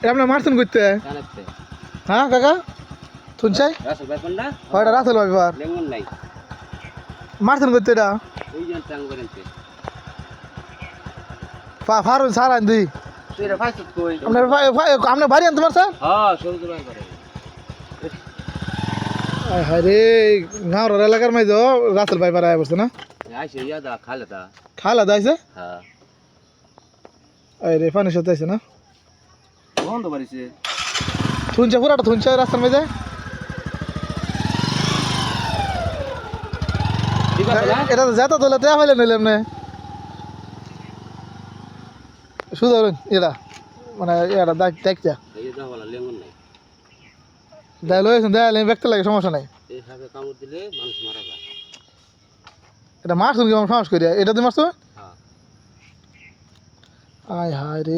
আপনার মারছেন করতে হ্যাঁ কাকা শুনছাই ওটা রাসেল ভাইবার মারছেন করতে এটা ফারুন সার আন দিই আপনার বাড়ি আনতে পারছেন হ্যাঁ রে গাঁর এলাকার মাঝে রাসেল ভাইবার আয় পড়ছে না খালা দাইছে রে পানির সাথে আছে না শুনছে পুরাটা শুনছে রাস্তার মাঝে এটা তো যেত তোলে দেয়া হইলে নিলাম না শুধু এটা মানে এটা দেখছা দেয় লয়েছেন দেয় ব্যক্তি লাগে সমস্যা নাই এটা মারছুন কি সাহস করিয়া এটা দিয়ে মারছো আয় হায় রে